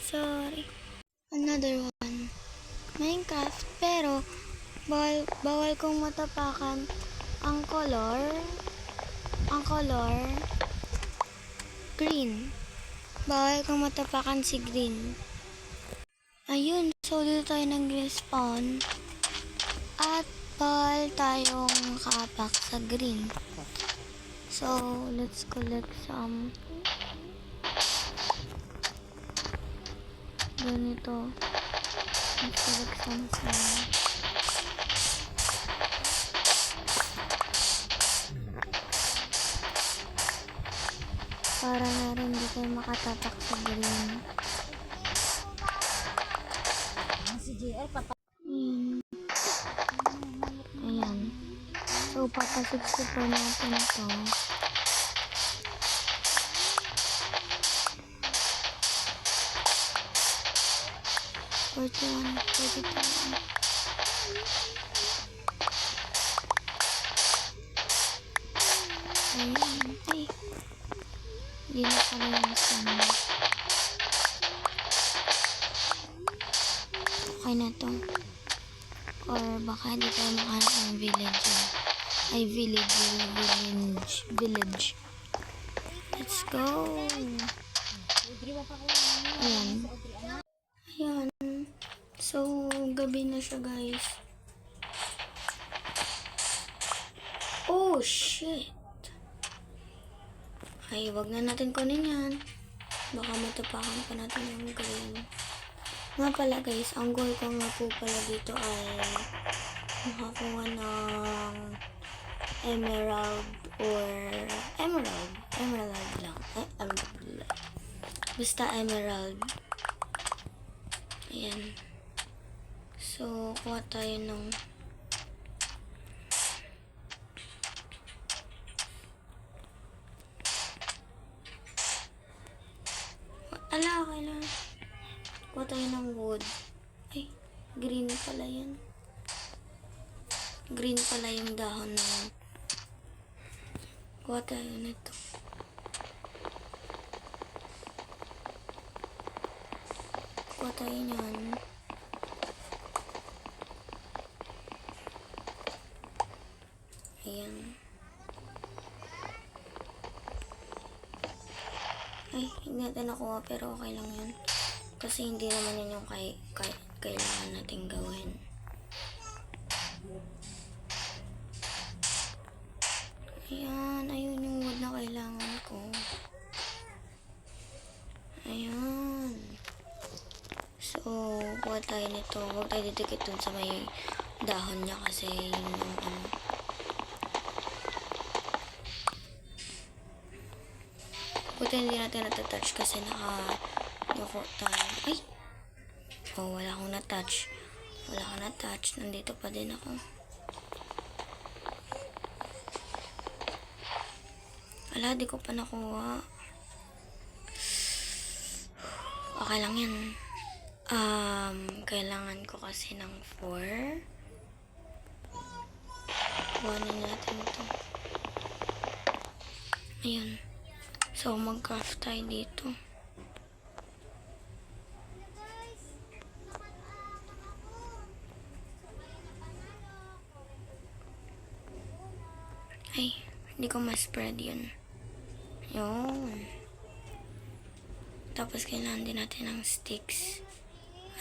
Sorry. Another one. Minecraft, pero bawal kong matapakan ang color green. Bawal kong matapakan si green. Ayun, so dito tayo nag-respawn. At bawal tayong makaapak sa green. So, let's collect some ganito. Let's collect some para na rin di tayo makatapak sa green. Ayan. So, papasok po natin ito. Ayan. Ay. Hindi na pala yung sana. Okay na to. Or baka hindi tayo makahanap ng village. Village. Let's go. Ayan. So, gabi na siya, guys. Oh, shit. Ay, wag na natin kunin yan. Baka matapakan pa natin yung green. Nga pala, guys, ang goal ko nga po pala dito ay makakuha ng emerald lang. Basta emerald. Ayan. So, kuha tayo ng kailangan. Kuha tayo ng wood. Ay, green pala yan. Green pala yung dahon ng. Kuha tayo nito. Kuha tayo nyan. Ayan. Ay, hindi natin nakuha pero okay lang yun. Kasi hindi naman yun yung kailangan natin gawin. Ayan, ayun yung wood na kailangan ko. Ayan. So, kuha tayo nito. Huwag tayo didikit dun sa may dahon niya kasi yun yung buti hindi natin natatouch kasi naka-yoko tayo. Ay! Oh, wala akong na-touch. Nandito pa din ako. Wala, di ko pa nakuha. Okay lang yan. Kailangan ko kasi ng 4. Kuhanin natin ito. Ayun. So, mag-craft tayo dito. Ay, hindi ko ma-spread yun. Yun. Tapos, kailangan din natin ng sticks.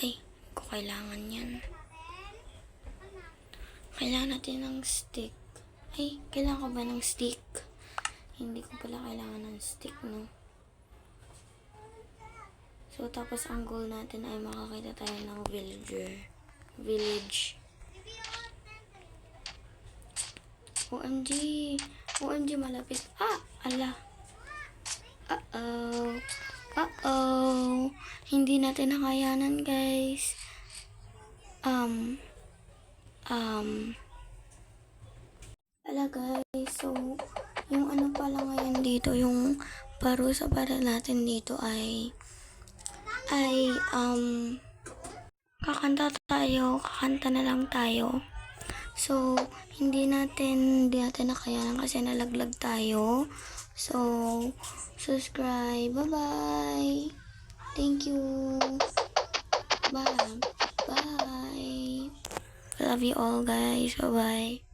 Ay, ko kailangan yan. Kailangan natin ng stick. Ay, kailangan ko ba ng stick? Hindi ko pala kailangan ng stick, no? So, tapos ang goal natin ay makakita tayo ng village. OMG, malapit. Ala. Hindi natin nakayanan, guys. Ala, guys. So, yung ano pala ngayon dito, yung parusa para natin dito ay kakanta na lang tayo. So, hindi natin nakayanan kasi nalaglag tayo. So, subscribe. Bye-bye! Thank you. Bye. Bye. Love you all guys. Bye-bye.